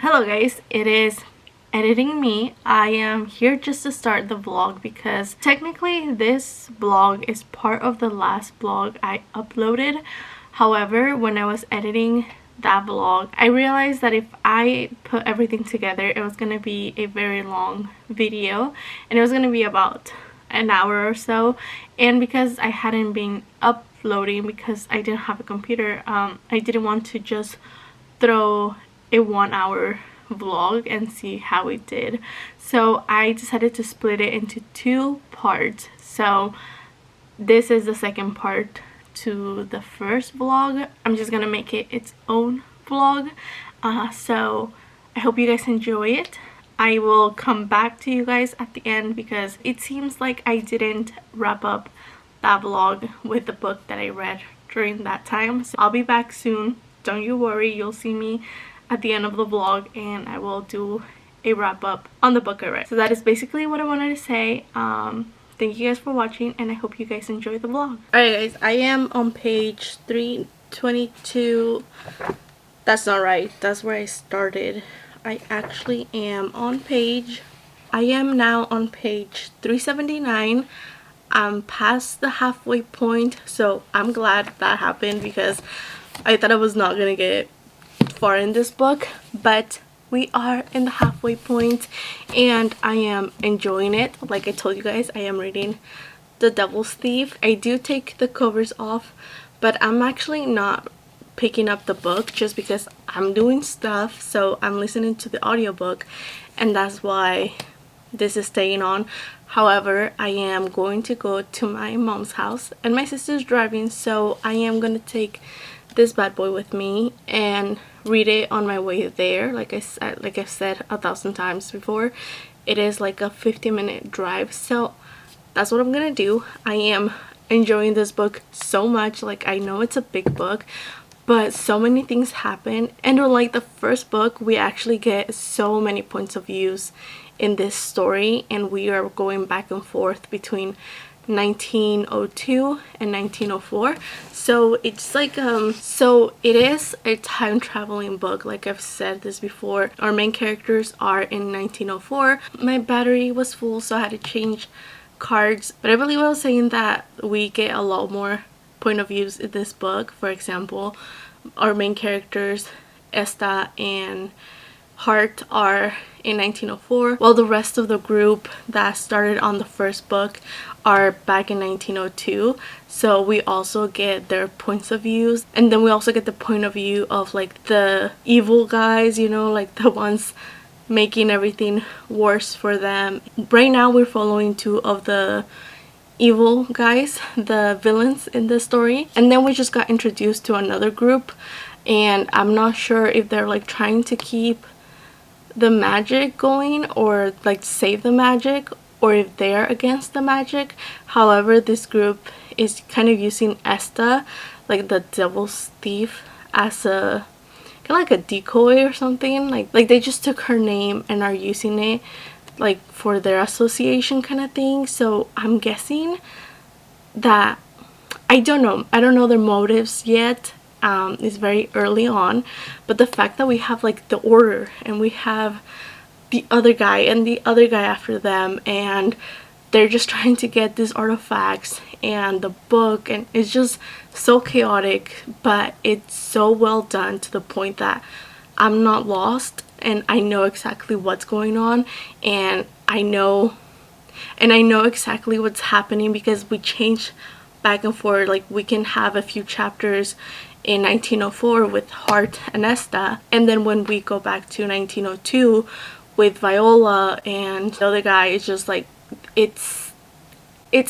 Hello guys, it is editing me. I am here just to start the vlog because technically this vlog is part of the last vlog I uploaded. However, when I was editing that vlog, I realized that if I put everything together, it was going to be a very long video and it was going to be about an hour or so. And because I hadn't been uploading because I didn't have a computer, I didn't want to just throw a 1 hour vlog and see how it did. So I decided to split it into two parts. So this is the second part to the first vlog. I'm just gonna make it its own vlog. So I hope you guys enjoy it. I will come back to you guys at the end because it seems like I didn't wrap up that vlog with the book that I read during that time. So I'll be back soon. Don't you worry, you'll see me at the end of the vlog and I will do a wrap up on the book I read. So that is basically what I wanted to say. Thank you guys for watching and I hope you guys enjoy the vlog. Alright guys, I am on page 322. That's not right, that's where I started. I actually am on page, I am now on page 379. I'm past the halfway point, so I'm glad that happened because I thought I was not gonna get far in this book, but we are in the halfway point and I am enjoying it. Like I told you guys, I am reading The Devil's Thief. I do take the covers off, but I'm actually not picking up the book just because I'm doing stuff, so I'm listening to the audiobook and that's why this is staying on. However, I am going to go to my mom's house and my sister's driving, so I am going to take this bad boy with me and read it on my way there. Like I've said 1,000 times before, it is like a 50-minute drive, so that's what I'm gonna do. I am enjoying this book so much. Like, I know it's a big book, but so many things happen, and unlike the first book, we actually get so many points of views in this story and we are going back and forth between 1902 and 1904. So it's like so it is a time traveling book. Like I've said this before, our main characters are in 1904. My battery was full, so I had to change cards, but I believe I was saying that we get a lot more point of views in this book. For example, our main characters Esta and Hart are in 1904, while the rest of the group that started on the first book are back in 1902. So we also get their points of views, and then we also get the point of view of like the evil guys, you know, like the ones making everything worse for them. Right now we're following two of the evil guys, the villains in the story, and then we just got introduced to another group and I'm not sure if they're like trying to keep the magic going or like save the magic, or if they're against the magic. However, this group is kind of using Esta, like the Devil's Thief, as a kind of like a decoy or something. Like they just took her name and are using it like for their association kind of thing. So I'm guessing that, I don't know their motives yet. It's very early on, but the fact that we have like the Order and we have the other guy and the other guy after them, and they're just trying to get these artifacts and the book, and it's just so chaotic, but it's so well done to the point that I'm not lost and I know exactly what's going on, and I know exactly what's happening because we change back and forth. Like we can have a few chapters in 1904 with Hart and Esta, and then when we go back to 1902 with Viola and the other guy, it's just like it's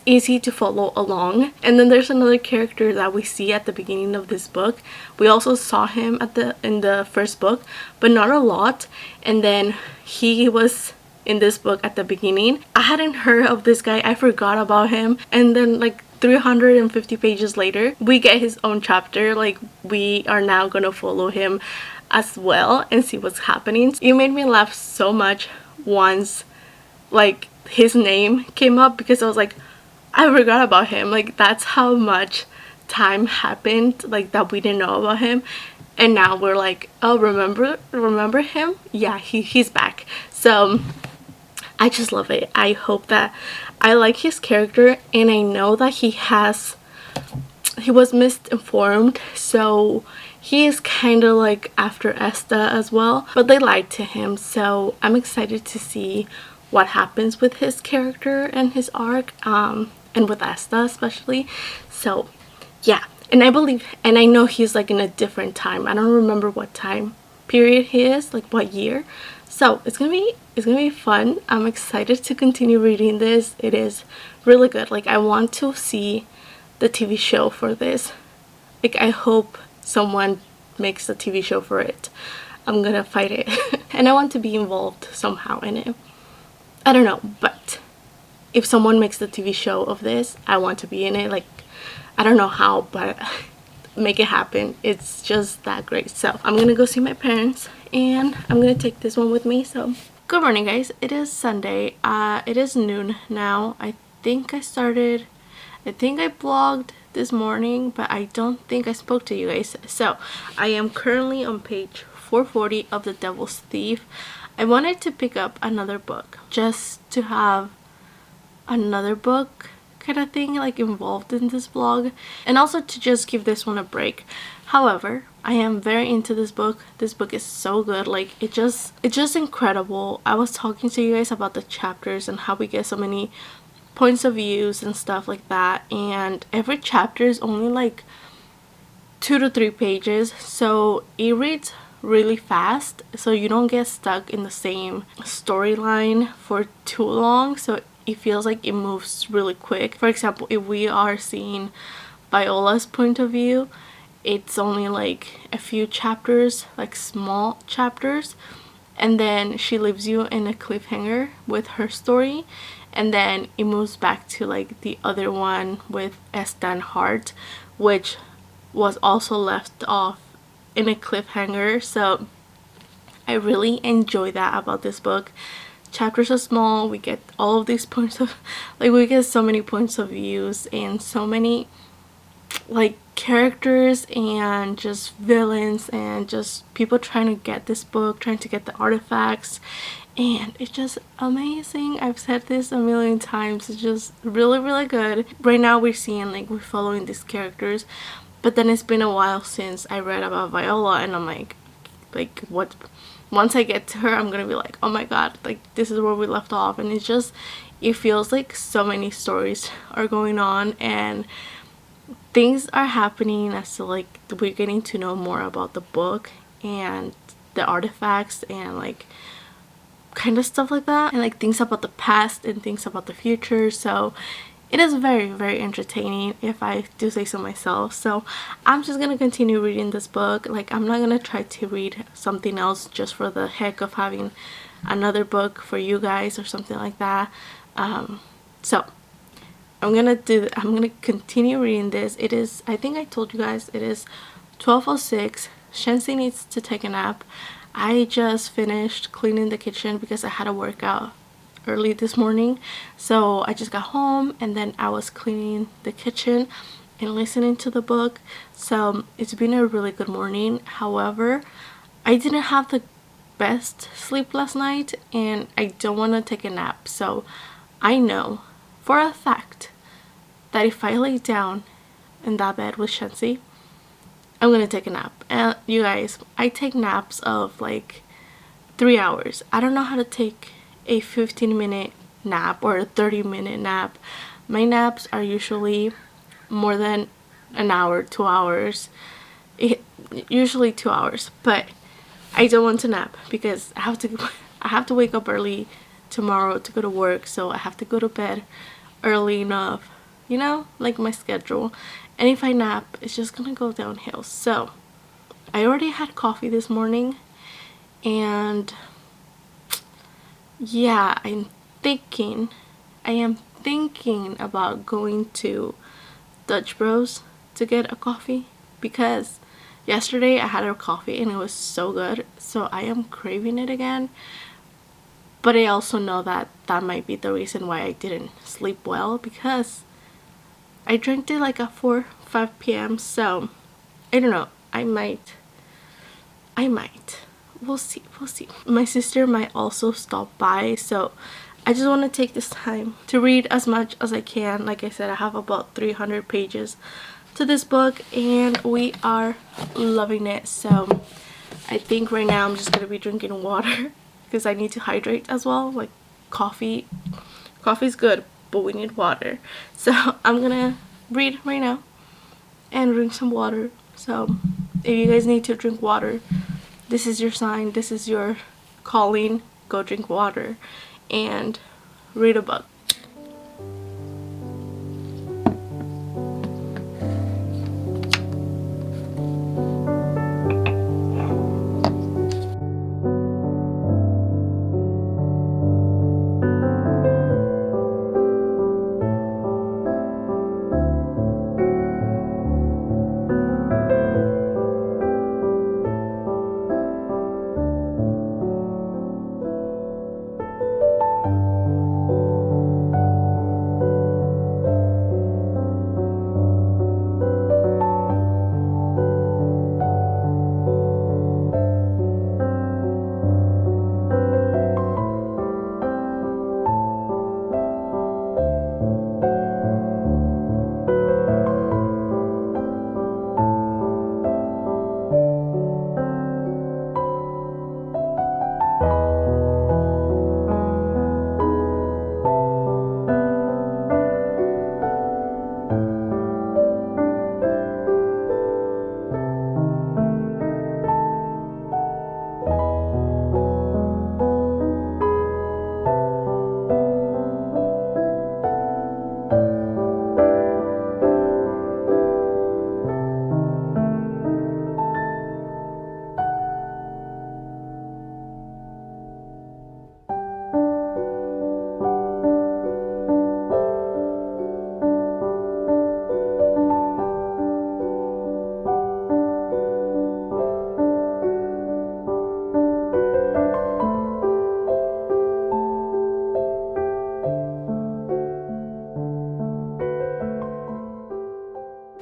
easy to follow along. And then there's another character that we see at the beginning of this book. We also saw him in the first book, but not a lot, and then he was in this book at the beginning. I hadn't heard of this guy, I forgot about him, and then like 350 pages later we get his own chapter. Like we are now gonna follow him as well and see what's happening. It made me laugh so much once like his name came up because I was like, I forgot about him. Like that's how much time happened like that we didn't know about him. and now we're like, oh, remember him? Yeah, he's back. So I just love it. I hope that I like his character, and I know that he was misinformed, so he is kind of like after Esta as well, but they lied to him. So I'm excited to see what happens with his character and his arc, and with Esta especially. So yeah, and I believe, and I know he's like in a different time. I don't remember what time period he is, like what year. So it's gonna be fun. I'm excited to continue reading this. It is really good. Like, I want to see the TV show for this. Like, I hope someone makes a TV show for it. I'm gonna fight it. And I want to be involved somehow in it. I don't know, but if someone makes the TV show of this, I want to be in it. Like, I don't know how, but make it happen. It's just that great. So I'm gonna go see my parents, and I'm gonna take this one with me. So good morning, guys. It is Sunday. It is noon now. I think I vlogged this morning, but I don't think I spoke to you guys. So I am currently on page 440 of The Devil's Thief. I wanted to pick up another book just to have another book kind of thing like involved in this vlog, and also to just give this one a break. However, I am very into this book. This book is so good. Like, it's just incredible. I was talking to you guys about the chapters and how we get so many points of views and stuff like that, and every chapter is only like 2 to 3 pages, so it reads really fast, so you don't get stuck in the same storyline for too long, so it feels like it moves really quick. For example, if we are seeing Viola's point of view, it's only like a few chapters, like small chapters, and then she leaves you in a cliffhanger with her story, and then it moves back to like the other one with Estan Hart, which was also left off in a cliffhanger. So I really enjoy that about this book. Chapters are small, we get all of these points of, like, we get so many points of views and so many like characters and just villains and just people trying to get this book, trying to get the artifacts, and it's just amazing. I've said this a million times. It's just really good. Right now we're following these characters, but then it's been a while since I read about Viola, and I'm like what, once I get to her, I'm gonna be like, oh my god, like this is where we left off. And it feels like so many stories are going on and things are happening as to like we're getting to know more about the book and the artifacts and like kind of stuff like that, and like things about the past and things about the future. So it is very entertaining, if I do say so myself. So I'm just gonna continue reading this book. Like, I'm not gonna try to read something else just for the heck of having another book for you guys or something like that. So I'm gonna continue reading this. It is, I think I told you guys, it is 12:06. Shensi needs to take a nap. I just finished cleaning the kitchen because I had a workout early this morning, so I just got home and then I was cleaning the kitchen and listening to the book. So it's been a really good morning. However, I didn't have the best sleep last night and I don't want to take a nap. So I know for a fact that if I lay down in that bed with Shensi, I'm gonna take a nap. And you guys, I take naps of like 3 hours. I don't know how to take a 15-minute nap or a 30-minute nap. My naps are usually more than an hour, 2 hours, usually 2 hours, but I don't want to nap because I have to wake up early tomorrow to go to work, so I have to go to bed early enough, you know, like my schedule. And if I nap, it's just gonna go downhill. So I already had coffee this morning, and yeah, I am thinking about going to Dutch Bros to get a coffee, because yesterday I had a coffee and it was so good, so I am craving it again. But I also know that that might be the reason why I didn't sleep well, because I drank it like at 4-5 p.m. So I don't know, I might I might. We'll see. We'll see. My sister might also stop by, so I just want to take this time to read as much as I can. Like I said, I have about 300 pages to this book and we are loving it. So I think right now I'm just going to be drinking water because I need to hydrate as well. Like coffee's good, but we need water. So I'm going to read right now and drink some water. So if you guys need to drink water, this is your sign, this is your calling. Go drink water and read a book.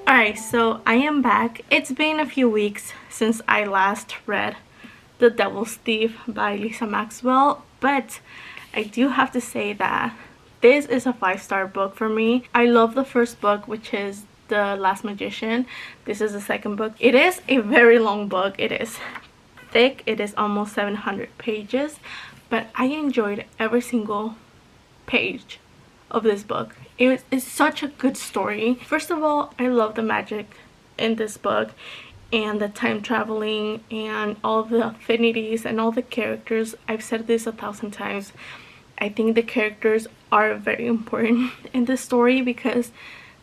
Alright, so I am back. It's been a few weeks since I last read The Devil's Thief by Lisa Maxwell, but I do have to say that this is a 5-star book for me. I love the first book, which is The Last Magician. This is the second book. It is a very long book. It is thick. It is almost 700 pages, but I enjoyed every single page of this book. It's such a good story. First of all, I love the magic in this book and the time traveling and all the affinities and all the characters. I've said this 1,000 times. I think the characters are very important in this story because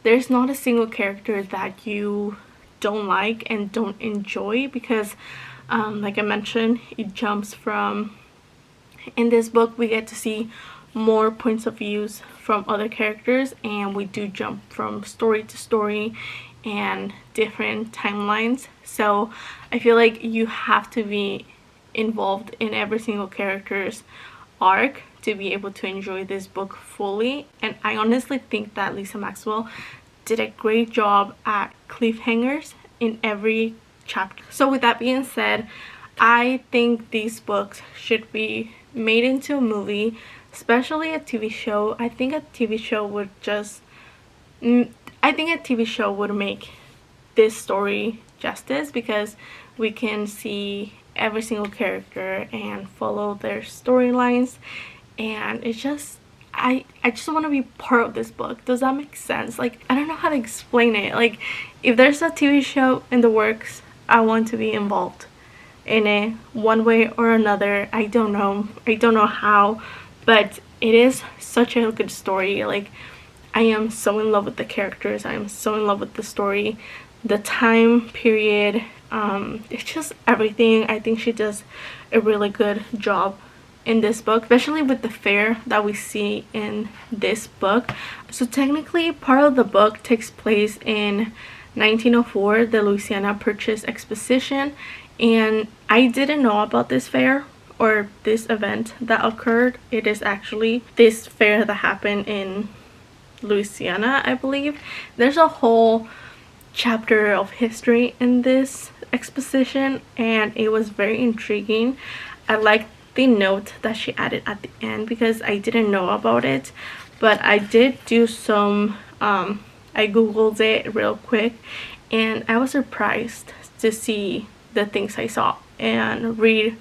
there's not a single character that you don't like and don't enjoy because like I mentioned, it jumps from, in this book we get to see more points of views from other characters, and we do jump from story to story and different timelines. So I feel like you have to be involved in every single character's arc to be able to enjoy this book fully. And I honestly think that Lisa Maxwell did a great job at cliffhangers in every chapter. So with that being said, I think these books should be made into a movie, especially a TV show. I think a TV show would make this story justice because we can see every single character and follow their storylines, and it's just I just want to be part of this book. Does that make sense? Like, I don't know how to explain it. Like, if there's a TV show in the works, I want to be involved in it one way or another. I don't know how, but it is such a good story. Like, I am so in love with the characters. I am so in love with the story, the time period, it's just everything. I think she does a really good job in this book, especially with the fair that we see in this book. So technically part of the book takes place in 1904, the Louisiana Purchase Exposition, and I didn't know about this fair or this event that occurred. It is actually this fair that happened in Louisiana, I believe. There's a whole chapter of history in this exposition, and it was very intriguing. I liked the note that she added at the end because I didn't know about it, but I did do some I googled it real quick, and I was surprised to see the things I saw and read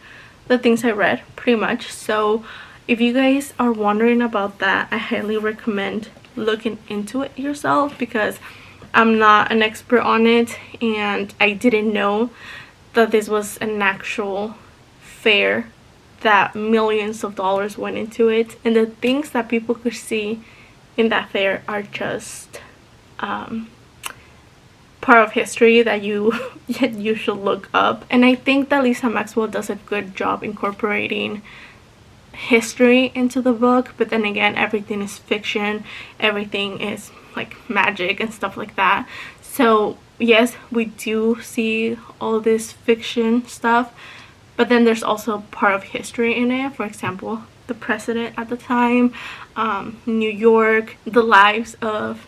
the things I read, pretty much. So if you guys are wondering about that, I highly recommend looking into it yourself, because I'm not an expert on it and I didn't know that this was an actual fair that millions of dollars went into it, and the things that people could see in that fair are just part of history that you should look up. And I think that Lisa Maxwell does a good job incorporating history into the book, but then again, everything is fiction, everything is like magic and stuff like that. So yes, we do see all this fiction stuff, but then there's also part of history in it. For example, the president at the time, New York, the lives of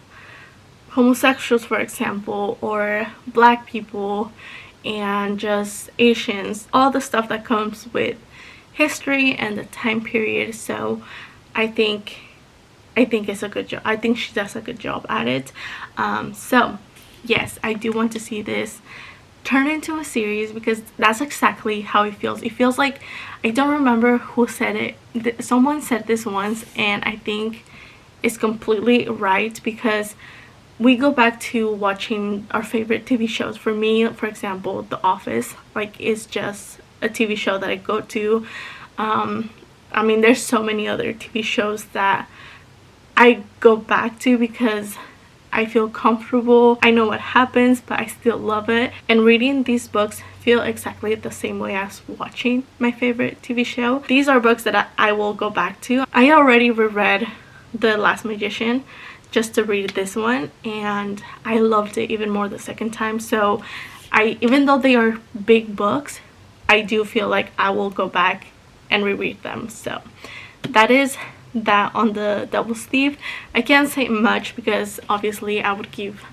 homosexuals, for example, or black people, and just Asians, all the stuff that comes with history and the time period. So I think it's a good job. I think she does a good job at it. So yes, I do want to see this turn into a series, because that's exactly how it feels. It feels like, I don't remember who said it, someone said this once, and I think it's completely right, because we go back to watching our favorite TV shows. For me, for example, The Office, like, is just a TV show that I go to. I mean, there's so many other TV shows that I go back to because I feel comfortable. I know what happens, but I still love it. And reading these books feel exactly the same way as watching my favorite TV show. These are books that I will go back to. I already reread The Last Magician just to read this one, and I loved it even more the second time. So even though they are big books, I do feel like I will go back and reread them. So that is that on The Devil's Thief. I can't say much because obviously I would give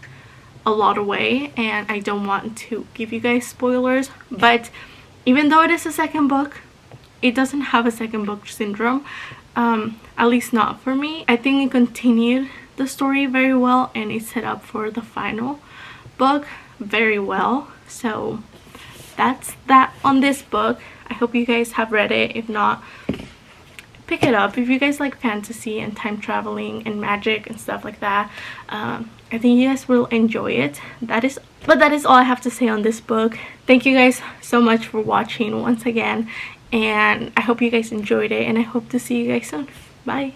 a lot away, and I don't want to give you guys spoilers. But even though it is a second book, it doesn't have a second book syndrome, at least not for me. I think it continued the story very well, and it set up for the final book very well. So that's that on this book. I hope you guys have read it. If not, pick it up. If you guys like fantasy and time traveling and magic and stuff like that, I think you guys will enjoy it. That is all I have to say on this book. Thank you guys so much for watching once again, and I hope you guys enjoyed it, and I hope to see you guys soon. Bye.